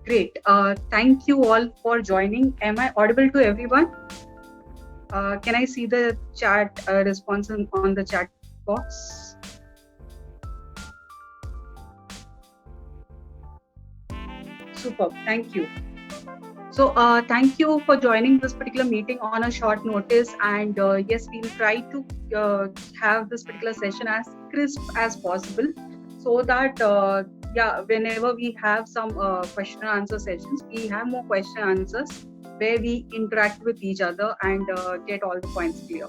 Great. Thank you all for joining. Am I audible to everyone? Can I see the chat response on the chat box? Superb. Thank you. So thank you for joining this particular meeting on a short notice. And yes, we'll try to have this particular session as crisp as possible, so that whenever we have some question and answer sessions, we have more question and answers where we interact with each other and get all the points clear.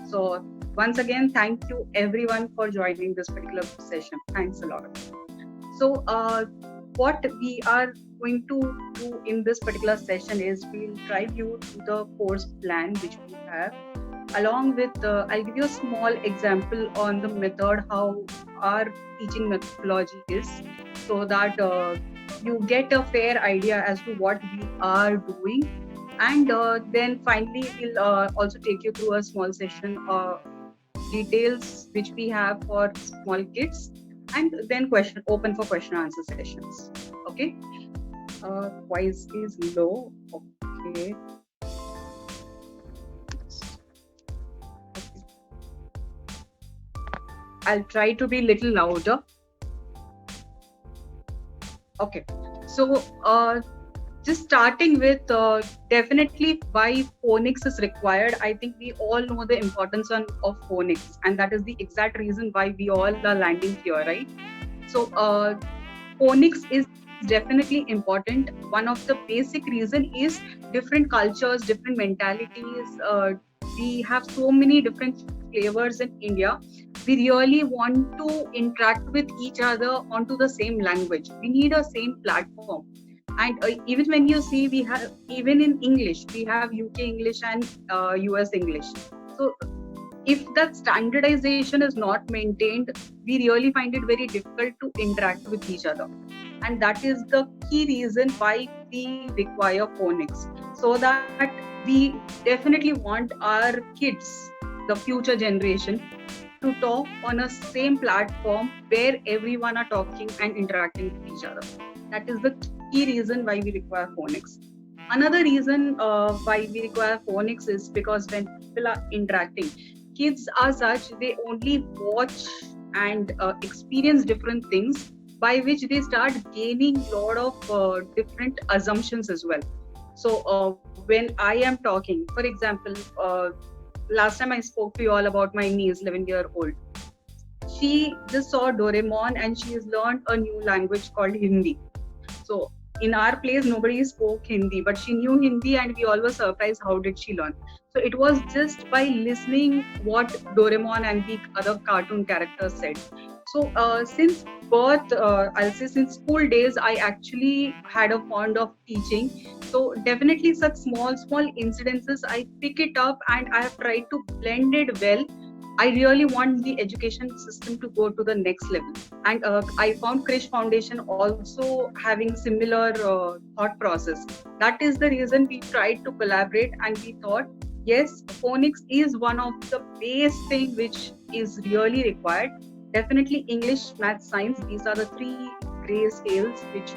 So once again, thank you everyone for joining this particular session. Thanks a lot. So what we are going to do in this particular session is we'll drive you to the course plan which we have, along with I'll give you a small example on the method, how our teaching methodology is, so that you get a fair idea as to what we are doing. And then finally we'll also take you through a small session details which we have for small kids, and then open for question answer sessions. Okay. Voice is low. Okay. I'll try to be a little louder. Okay. So just starting with definitely why phonics is required. I think we all know the importance of phonics, and that is the exact reason why we all are landing here, right? So phonics is definitely important. One of the basic reason is different cultures, different mentalities. We have so many different flavors in India. We really want to interact with each other onto the same language. We need a same platform. And even when you see, we have, even in English, we have UK English and US English. So if that standardization is not maintained, we really find it very difficult to interact with each other. And that is the key reason why we require phonics, so that we definitely want our kids, the future generation, to talk on a same platform where everyone are talking and interacting with each other. That is the key reason why we require phonics. Another reason why we require phonics is because when people are interacting, kids are such, they only watch and experience different things, by which they start gaining a lot of different assumptions as well. So when I am talking, for example, last time I spoke to you all about my niece, 11-year-old. She just saw Doraemon and she has learned a new language called Hindi. So in our place, nobody spoke Hindi, but she knew Hindi, and we all were surprised how did she learn. So it was just by listening what Doraemon and the other cartoon characters said. So since birth, I'll say since school days, I actually had a fond of teaching. So definitely such small incidences, I pick it up and I have tried to blend it well. I really want the education system to go to the next level. And I found Krish Foundation also having similar thought process. That is the reason we tried to collaborate, and we thought, yes, phonics is one of the base thing which is really required. Definitely English, math, science, these are the three gray scales which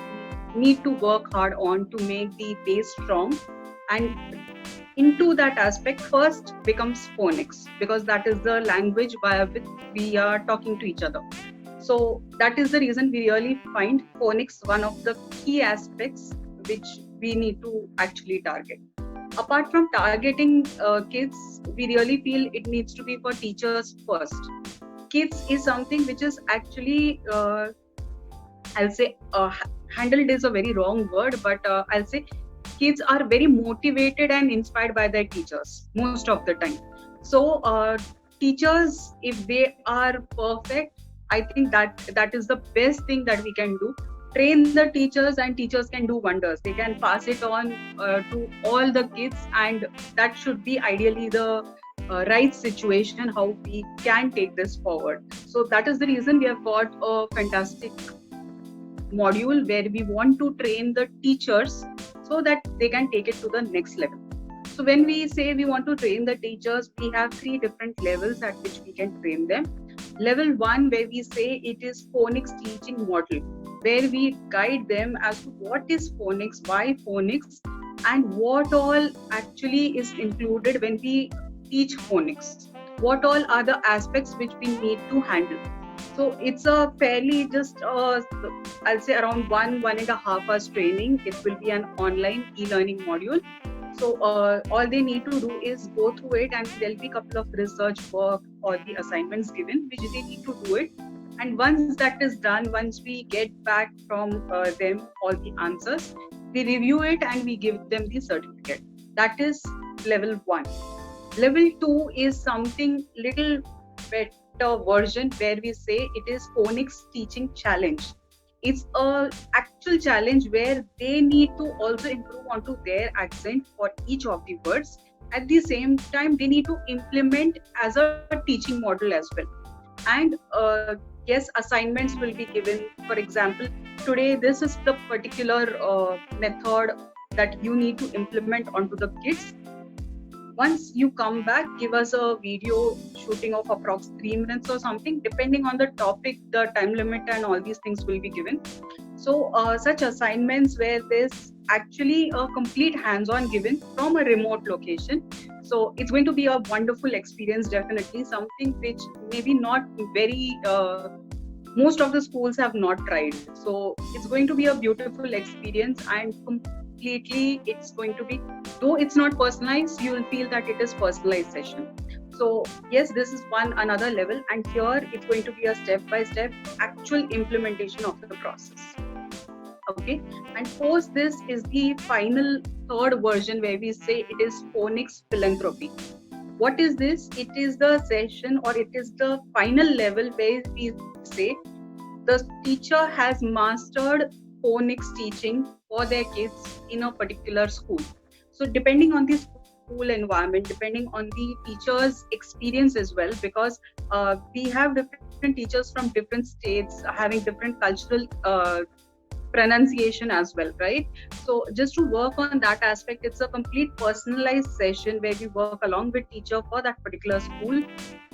we need to work hard on to make the base strong. And into that aspect, first becomes phonics, because that is the language by which we are talking to each other. So that is the reason we really find phonics one of the key aspects which we need to actually target. Apart from targeting kids, we really feel it needs to be for teachers first. Kids is something which is actually, I'll say, handled is a very wrong word, but I'll say kids are very motivated and inspired by their teachers most of the time. So teachers, if they are perfect, I think that is the best thing that we can do. Train the teachers, and teachers can do wonders. They can pass it on to all the kids, and that should be ideally the right situation how we can take this forward. So that is the reason we have got a fantastic module where we want to train the teachers so that they can take it to the next level. So when we say we want to train the teachers, we have 3 different levels at which we can train them. Level 1, where we say it is phonics teaching model. where we guide them as to what is phonics, why phonics, and what all actually is included when we teach phonics. What all are the aspects which we need to handle. So it's a fairly just, I'll say around 1.5 hours training. It will be an online e-learning module. So all they need to do is go through it, and there'll be a couple of research work or the assignments given, which they need to do it. And once that is done, once we get back from them all the answers, we review it and we give them the certificate. That is level 1. Level 2 is something little better version, where we say it is phonics teaching challenge. It's a actual challenge where they need to also improve onto their accent for each of the words. At the same time, they need to implement as a teaching model as well. And yes, assignments will be given. For example, today this is the particular method that you need to implement onto the kids. Once you come back, give us a video shooting of approx 3 minutes or something, depending on the topic, the time limit and all these things will be given. So such assignments where there's actually a complete hands-on given from a remote location. So it's going to be a wonderful experience, definitely something which maybe not very, most of the schools have not tried. So it's going to be a beautiful experience, and completely it's going to be, though it's not personalized, you will feel that it is personalized session. So yes, this is another level, and here it's going to be a step-by-step actual implementation of the process. Okay, and post this is the final third version, where we say it is Phonics Philanthropy. What is this? It is the session, or it is the final level where we say the teacher has mastered phonics teaching for their kids in a particular school. So depending on the school environment, depending on the teacher's experience as well, because we have different teachers from different states having different cultural pronunciation as well, right? So just to work on that aspect, it's a complete personalized session where we work along with teacher for that particular school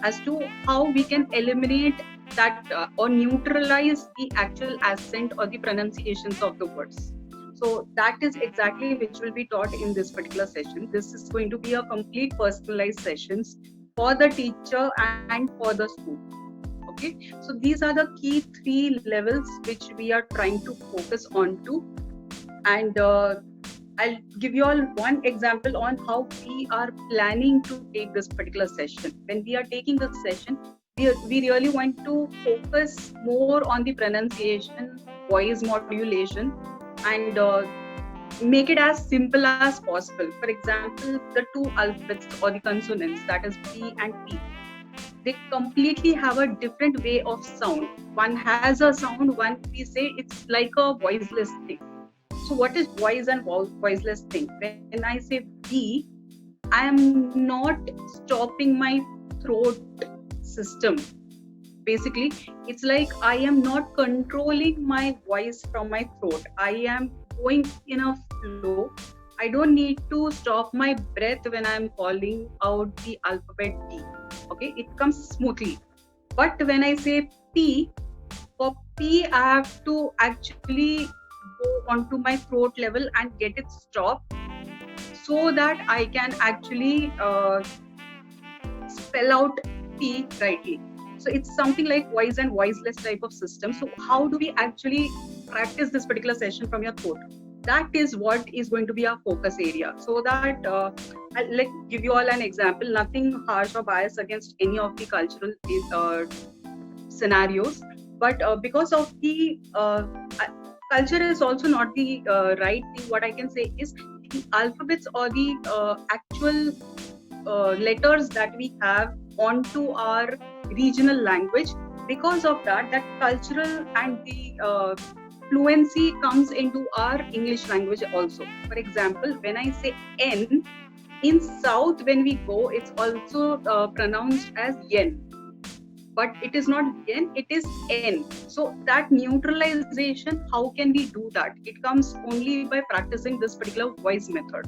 as to how we can eliminate that or neutralize the actual accent or the pronunciations of the words. So that is exactly which will be taught in this particular session. This is going to be a complete personalized sessions for the teacher and for the school. Okay, so these are the key 3 levels which we are trying to focus on to. And I'll give you all one example on how we are planning to take this particular session. When we are taking this session, we really want to focus more on the pronunciation, voice modulation, and make it as simple as possible. For example, the 2 alphabets or the consonants, that is P and P, they completely have a different way of sound. One has a sound, one we say it's like a voiceless thing. So what is voice and voiceless thing? When I say B, I am not stopping my throat system. Basically, it's like I am not controlling my voice from my throat. I am going in a flow. I don't need to stop my breath when I'm calling out the alphabet P. Okay, it comes smoothly. But when I say P, for P, I have to actually go onto my throat level and get it stopped, so that I can actually spell out P rightly. So it's something like voice and voiceless type of system. So how do we actually practice this particular session from your throat? That is what is going to be our focus area. So that I'll give you all an example, nothing harsh or biased against any of the cultural scenarios. But because of the culture is also not the right thing, what I can say is the alphabets or the actual letters that we have onto our regional language. Because of that cultural and the fluency comes into our English language also. For example, when I say N, in South when we go, it's also pronounced as yen. But it is not yen, it is N. So that neutralization, how can we do that? It comes only by practicing this particular voice method.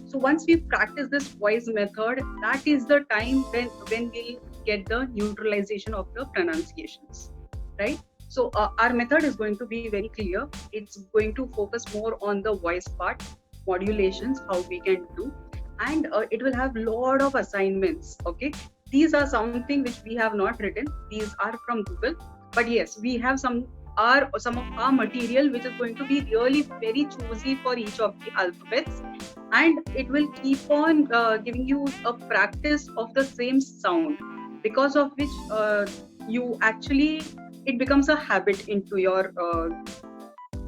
So once we practice this voice method, that is the time when we'll get the neutralization of the pronunciations, right? So our method is going to be very clear. It's going to focus more on the voice part, modulations, how we can do, and it will have lot of assignments. Okay, these are something which we have not written. These are from Google, but yes, we have some of our material which is going to be really very choosy for each of the alphabets, and it will keep on giving you a practice of the same sound, because of which you actually, it becomes a habit into your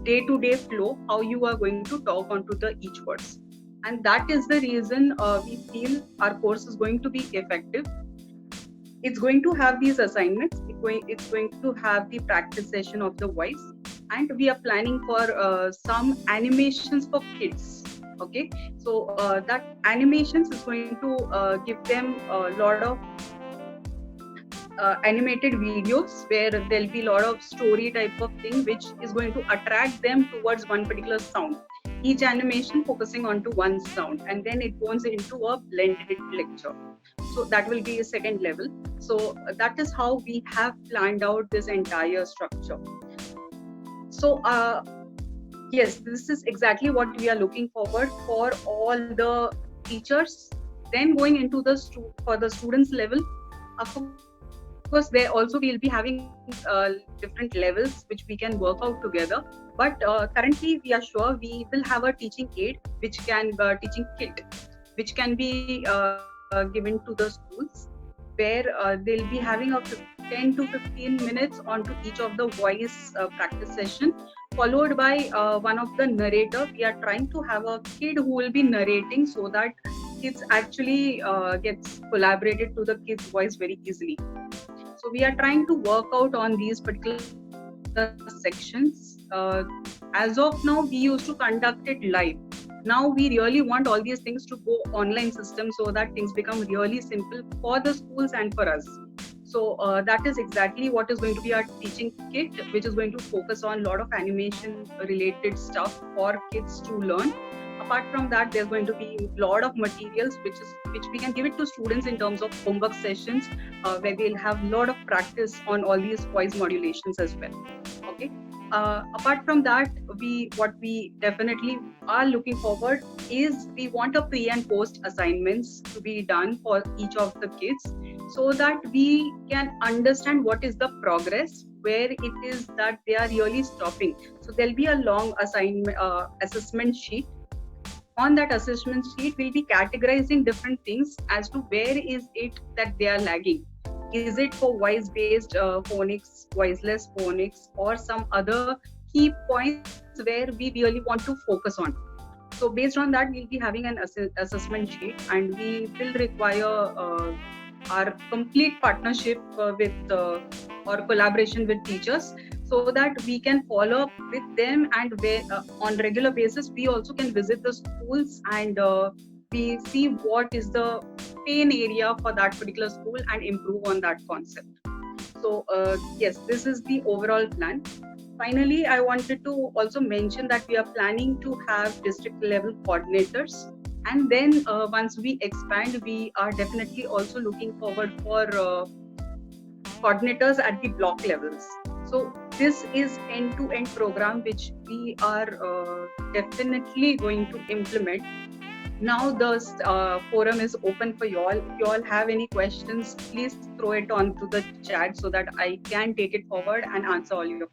day-to-day flow, how you are going to talk onto the each words. And that is the reason we feel our course is going to be effective. It's going to have these assignments, it's going to have the practice session of the voice, and we are planning for some animations for kids. Okay, so that animations is going to give them a lot of animated videos where there'll be a lot of story type of thing which is going to attract them towards one particular sound, each animation focusing onto one sound, and then it goes into a blended lecture. So that will be a second level. So that is how we have planned out this entire structure. So yes, this is exactly what we are looking forward for all the teachers. Then going into the for the students level, of course there also we'll be having different levels which we can work out together. But currently we are sure we will have a teaching aid, which can teaching kit, which can be given to the schools, where they'll be having a 10 to 15 minutes onto each of the voice practice session, followed by one of the narrator. We are trying to have a kid who will be narrating, so that kids actually gets collaborated to the kid's voice very easily. So we are trying to work out on these particular sections. As of now, we used to conduct it live. Now we really want all these things to go online system, so that things become really simple for the schools and for us. So that is exactly what is going to be our teaching kit, which is going to focus on a lot of animation related stuff for kids to learn. Apart from that, there's going to be a lot of materials which we can give it to students in terms of homework sessions, where they'll have a lot of practice on all these voice modulations as well. Okay. Apart from that, what we definitely are looking forward is we want a pre and post assignments to be done for each of the kids, so that we can understand what is the progress, where it is that they are really stopping. So there'll be a long assignment assessment sheet. On that assessment sheet, we'll be categorizing different things as to where is it that they are lagging. Is it for voice-based phonics, voiceless phonics, or some other key points where we really want to focus on? So based on that, we'll be having an assessment sheet, and we will require our complete partnership with or collaboration with teachers, so that we can follow up with them, and where, on regular basis we also can visit the schools, and we see what is the pain area for that particular school and improve on that concept. So yes, this is the overall plan. Finally, I wanted to also mention that we are planning to have district level coordinators, and then once we expand, we are definitely also looking forward for coordinators at the block levels. So this is end-to-end program which we are definitely going to implement. Now the forum is open for you all. If you all have any questions, please throw it onto the chat so that I can take it forward and answer all your questions.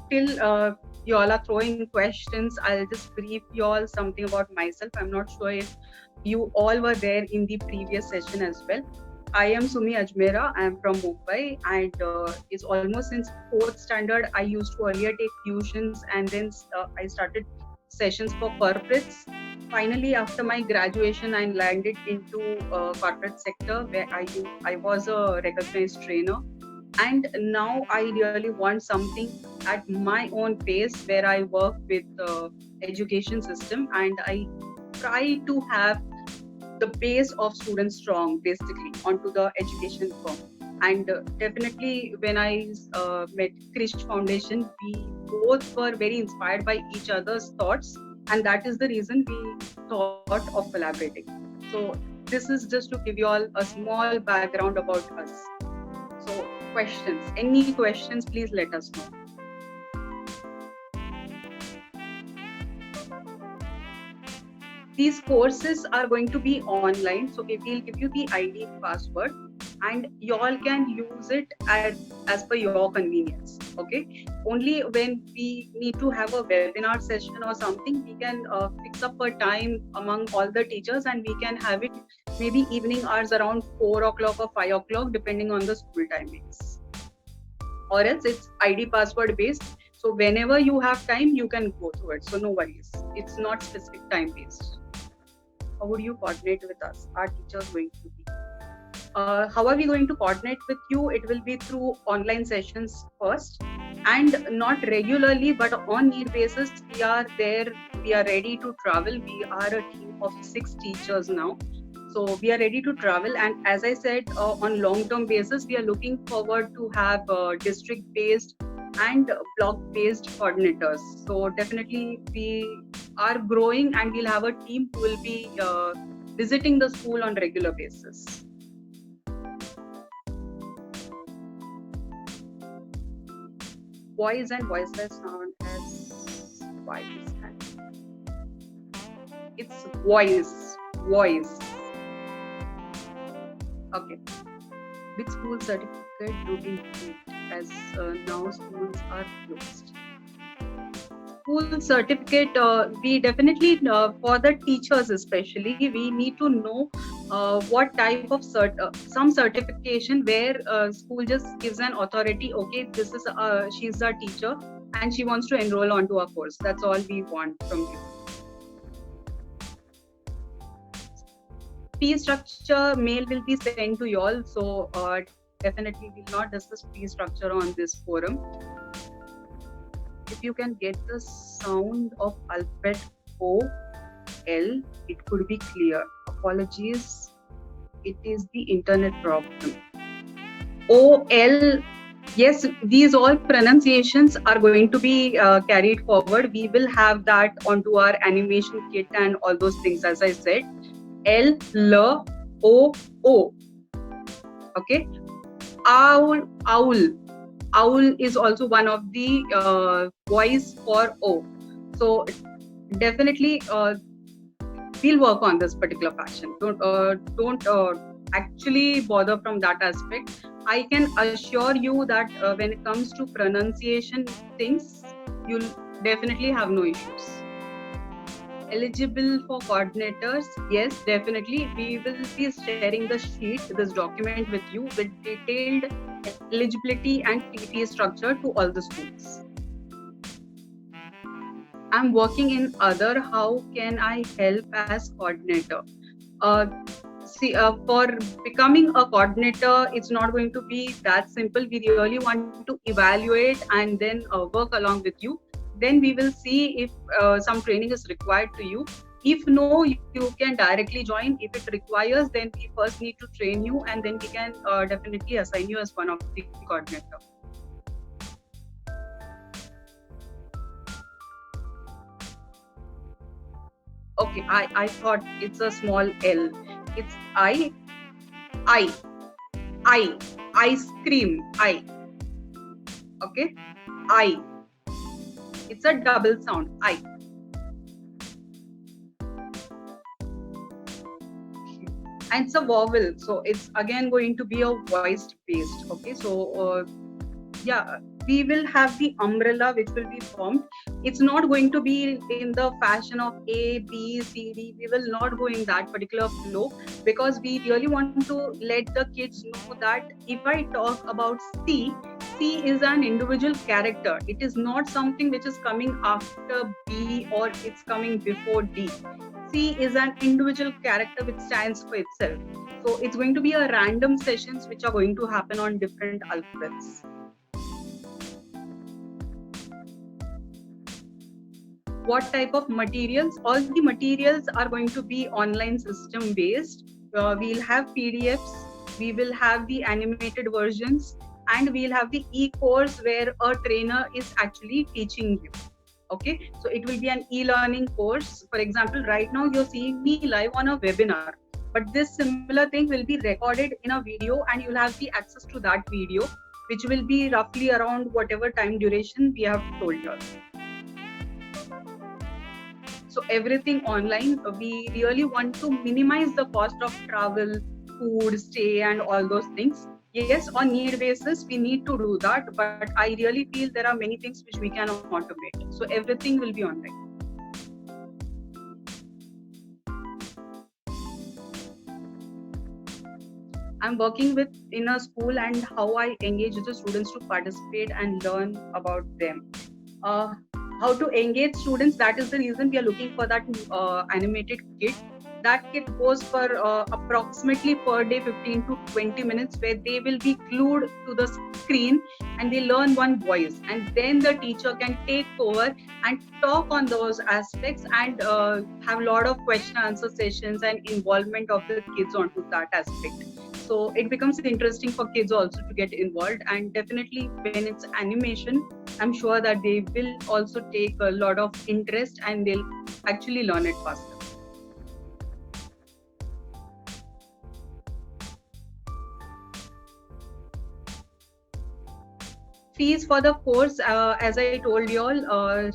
Till you all are throwing questions, I'll just brief you all something about myself. I'm not sure if you all were there in the previous session as well. I am Sumi Ajmera. I am from Mumbai, and it's almost since 4th standard. I used to earlier take tuitions, and then I started sessions for corporates. Finally, after my graduation, I landed into corporate sector, where I was a recognized trainer. And now I really want something at my own pace, where I work with the education system, and I try to have the base of students strong, basically, onto the education firm. And definitely when I met Krish Foundation, we both were very inspired by each other's thoughts, and that is the reason we thought of collaborating. So this is just to give you all a small background about us. So questions, any questions, please let us know. These courses are going to be online, so we will give you the ID password, and you all can use it as per your convenience. Okay, only when we need to have a webinar session or something, we can fix up a time among all the teachers, and we can have it maybe evening hours around 4 o'clock or 5 o'clock, depending on the school timings. Or else it's ID password based, so whenever you have time you can go through it, so no worries, it's not specific time based. How would you coordinate with us? Our teachers going to be. How are we going to coordinate with you? It will be through online sessions first, and not regularly, but on need basis. We are there. We are ready to travel. We are a team of 6 teachers now. So we are ready to travel, and as I said, on long-term basis, we are looking forward to have district-based and block-based coordinators. So definitely we are growing, and we'll have a team who will be visiting the school on regular basis. Voice and voiceless sound as voice. It's voice. Okay. Which school certificate do we need, as now schools are closed? School certificate, we definitely, for the teachers especially, we need to know what type of some certification where school just gives an authority, okay, this is she's our teacher and she wants to enroll onto our course. That's all we want from you. Fee structure mail will be sent to you all, so definitely we'll not discuss fee structure on this forum. If you can get the sound of alphabet O, L, it could be clear. Apologies, it is the internet problem. O, L, yes, these all pronunciations are going to be carried forward. We will have that onto our animation kit and all those things, as I said. L, L, O, O. Okay. Owl, owl. Owl is also one of the voice for O. So definitely we'll work on this particular fashion. Don't actually bother from that aspect. I can assure you that when it comes to pronunciation things, you'll definitely have no issues. Eligible for coordinators, yes, definitely. We will be sharing the sheet, this document with you with detailed eligibility and fee structure to all the schools. I'm working in other. How can I help as coordinator? For becoming a coordinator, it's not going to be that simple. We really want to evaluate and then work along with you. Then we will see if some training is required to you. If no, you can directly join. If it requires, then we first need to train you, and then we can definitely assign you as one of the coordinator. Okay, I thought it's a small L. It's I, ice cream, I. Okay, I. It's a double sound, I. And it's a vowel, so it's again going to be a voiced based. Okay, so yeah, we will have the umbrella which will be formed. It's not going to be in the fashion of A, B, C, D. We will not go in that particular flow, because we really want to let the kids know that if I talk about C is an individual character. It is not something which is coming after B or it's coming before D. C is an individual character which stands for itself. So it's going to be a random sessions which are going to happen on different alphabets. What type of materials? All the materials are going to be online system based. We'll have PDFs, we will have the animated versions, and we'll have the e-course where a trainer is actually teaching you. Okay, so it will be an e-learning course. For example, right now you're seeing me live on a webinar, but this similar thing will be recorded in a video, and you'll have the access to that video, which will be roughly around whatever time duration we have told you. So everything online. We really want to minimize the cost of travel, food, stay, and all those things. Yes, on need basis, we need to do that, but I really feel there are many things which we can automate. So everything will be online. I'm working with in a school, and how I engage the students to participate and learn about them. Uh, how to engage students, that is the reason we are looking for that animated kit. That kit goes for approximately per day 15 to 20 minutes, where they will be glued to the screen and they learn one voice, and then the teacher can take over and talk on those aspects, and have a lot of question answer sessions and involvement of the kids onto that aspect. So it becomes interesting for kids also to get involved, and definitely when it's animation, I'm sure that they will also take a lot of interest and they'll actually learn it faster. Fees for the course, as I told you all,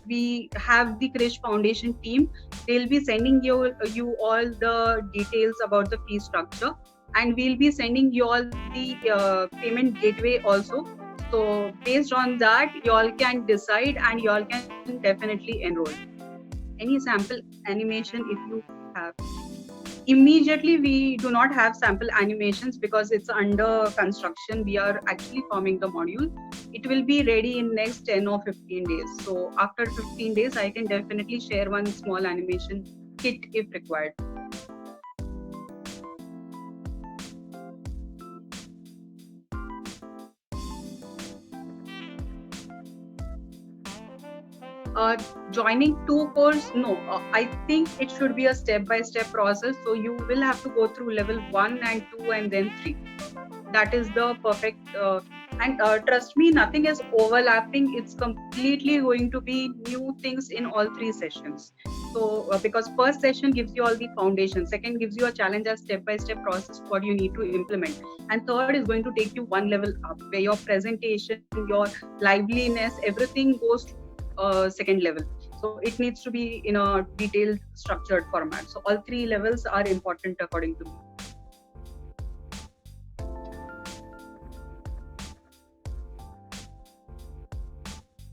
we have the Krish Foundation team. They'll be sending you all the details about the fee structure, and we'll be sending you all the payment gateway also. So based on that, you all can decide and you all can definitely enroll. Any sample animation if you have. Immediately, we do not have sample animations because it's under construction. We are actually forming the module. It will be ready in next 10 or 15 days. So after 15 days, I can definitely share one small animation kit if required. Joining two course, no, I think it should be a step-by-step process. So you will have to go through level 1 and 2 and then 3. That is the perfect, and trust me, nothing is overlapping. It's completely going to be new things in all 3 sessions. So because first session gives you all the foundation, second gives you a challenge as step-by-step process what you need to implement, and third is going to take you one level up, where your presentation, your liveliness, everything goes to second level. So it needs to be in a detailed structured format. So all 3 levels are important according to me.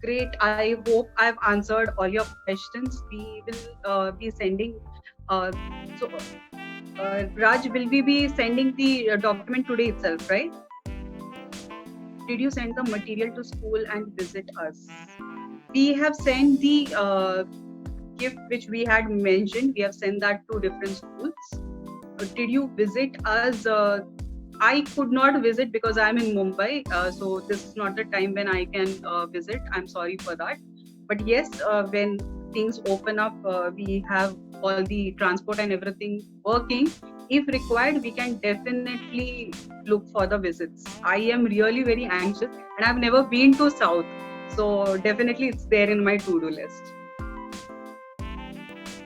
Great. I hope I've answered all your questions. We will be sending. Raj, will we be sending the document today itself, right? Did you send the material to school and visit us? We have sent the gift which we had mentioned. We have sent that to different schools. Did you visit us? I could not visit because I'm in Mumbai. So this is not the time when I can visit. I'm sorry for that. But yes, when things open up, we have all the transport and everything working. If required, we can definitely look for the visits. I am really very anxious, and I've never been to South. So definitely it's there in my to-do list.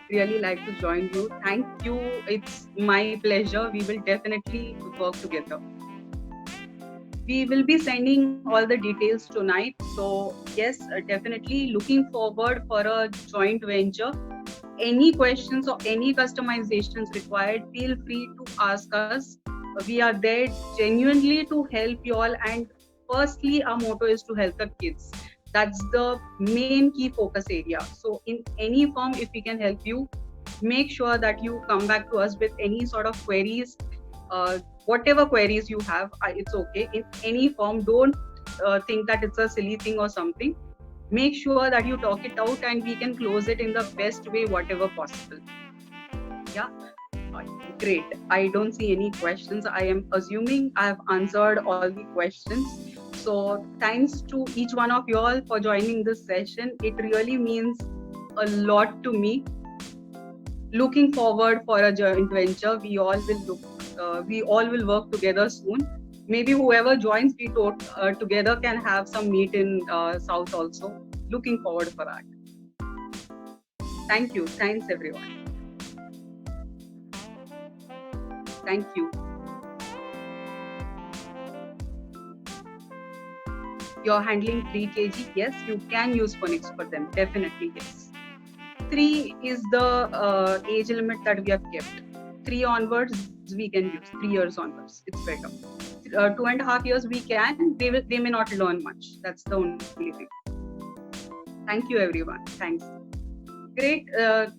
Really like to join you. Thank you. It's my pleasure. We will definitely work together. We will be sending all the details tonight. So yes, definitely looking forward for a joint venture. Any questions or any customizations required, feel free to ask us. We are there genuinely to help you all. And firstly, our motto is to help the kids. That's the main key focus area. So in any form, if we can help you, make sure that you come back to us with any sort of queries. Whatever queries you have, it's okay. In any form, don't think that it's a silly thing or something. Make sure that you talk it out and we can close it in the best way, whatever possible. Yeah, great. I don't see any questions. I am assuming I have answered all the questions. So thanks to each one of you all for joining this session. It really means a lot to me. Looking forward for a joint venture. We all will look we all will work together soon. Maybe whoever joins, we together can have some meet in South also. Looking forward for that. Thank you. Thanks, everyone. Thank you. You're handling 3 kg. Yes, you can use phonics for them. Definitely, yes. 3 is the age limit that we have kept. 3 onwards, we can use. 3 years onwards, it's better. 2.5 years, we can. They may not learn much. That's the only thing. Thank you, everyone. Thanks. Great.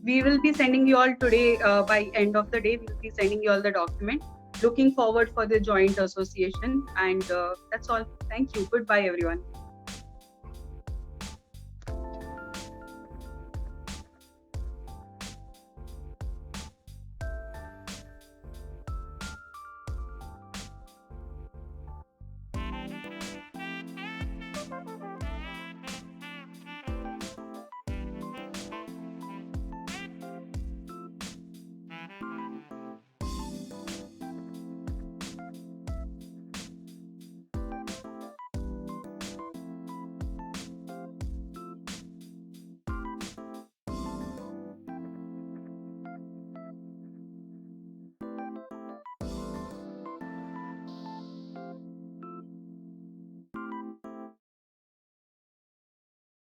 We will be sending you all today. By end of the day, we will be sending you all the document. Looking forward for the joint association, and that's all. Thank you. Goodbye, everyone.